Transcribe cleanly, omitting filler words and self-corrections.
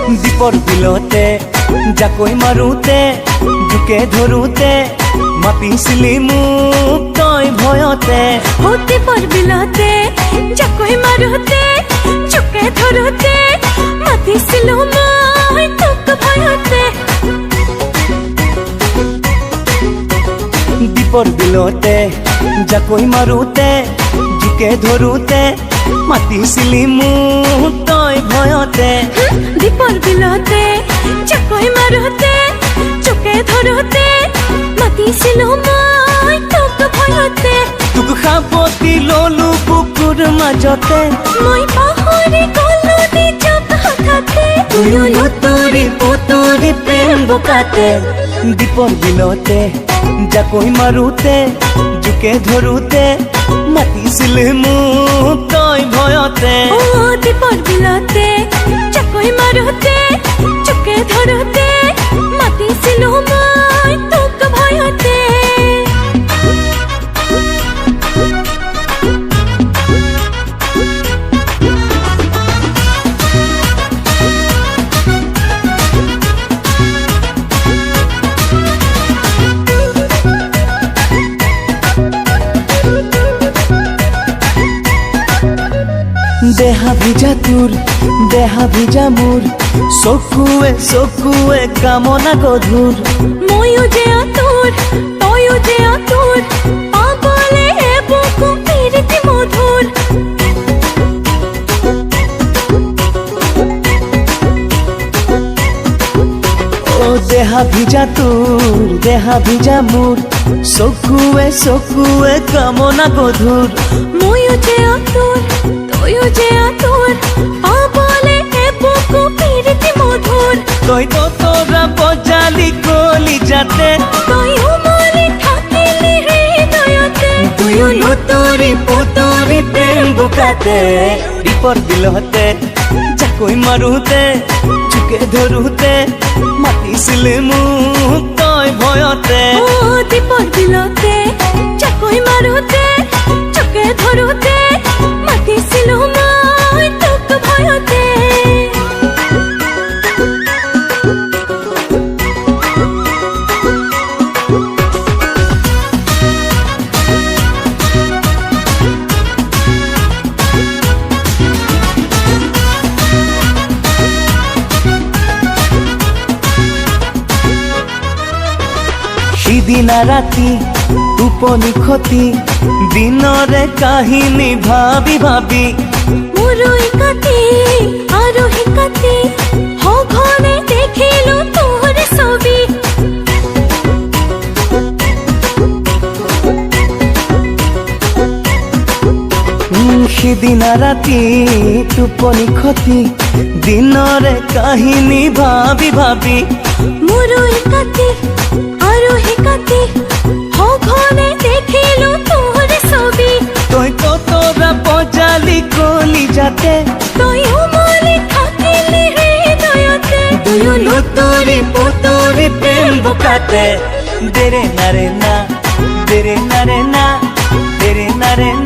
দীপৰ বিলতে জাকৈ মাৰোতে জোকে ধৰোতে মাতিছিলি মোক তই ভয়তে। দীপৰ বিলতে জাকৈ মাৰোতে জোকে ধৰোতে মাতিছিলো মই তোক ভয়তে। দীপৰ বিলতে জাকৈ মাৰোতে জোকে ধৰোতে মাতিছিলি মোক তই ভয়তে। দীপৰ বিলতে জাকৈ মাৰোতে জোকে ধৰোতে মাতিছিলো মই তোক ভয়তে। তোক সাৱটি ললো বুকুৰ মাজতে মই পাহৰি গলো নিজক হঠাতে। তুয়ো লুতুৰি পুতুৰি প্ৰেম বোকাতে। দীপৰ বিলতে জাকৈ মাৰোতে জোকে ধৰোতে মাতিছিলি মোক তই ভয়তে। দীপৰ বিলতে জাকৈ মাৰোতে জোকে ধৰোতে মাতিছিলো মই তোক ভয়তে। দেহা ভিজা তোৰ দেহা ভিজা মোৰ চকুৱে চকুৱে কামনা গধুৰ। ময়ো যে আতুৰ তয়ো যে আতুৰ পাবলে বুকু প্ৰীতি মধুৰ। দেহা ভিজা তোৰ দেহা ভিজা মোৰ চকুৱে চকুৱে কামনা গধুৰ। ময়ো যে আতুৰ তয়ো যে আতুৰ পাবলে বুকু প্ৰীতি মধুৰ। তই তো তোৰা বজালি কলি যাতে তয়ো মলি থাকিলি হৃদয়তে। তুয়ো লুতুৰি পুতুৰি প্ৰেম বোকাতে। দীপৰ বিলতে জাকৈ মাৰোতে জোকে ধৰোতে মাতিছিলি মোক তই ভয়তে। দীপৰ বিলতে জাকৈ মাৰোতে জোকে ধৰোতে মাতিছিলো মই তোক ভয়তে। সিদিনা ৰাতি টোপনি খতি দিনৰে কাহিনী ভাবি ভাবি মোৰো কাটি আৰু কাটি সঘনে দেখিলো তোৰ ছবি। সিদিনা ৰাতি টোপনি খতি দিনৰে কাহিনী ভাবি ভাবি মোৰো কাটি আৰু কাটি সঘনে দেখিলো তোৰ ছবি। তই তো তোৰা বজালি কলি যাতে তয়ো মলি থাকিলি হৃদয়তে। তুয়ো লুতুৰি পুতুৰি প্ৰেম বোকাতে। দেৰে নাৰে না দেৰে নাৰে না দেৰে নাৰে না।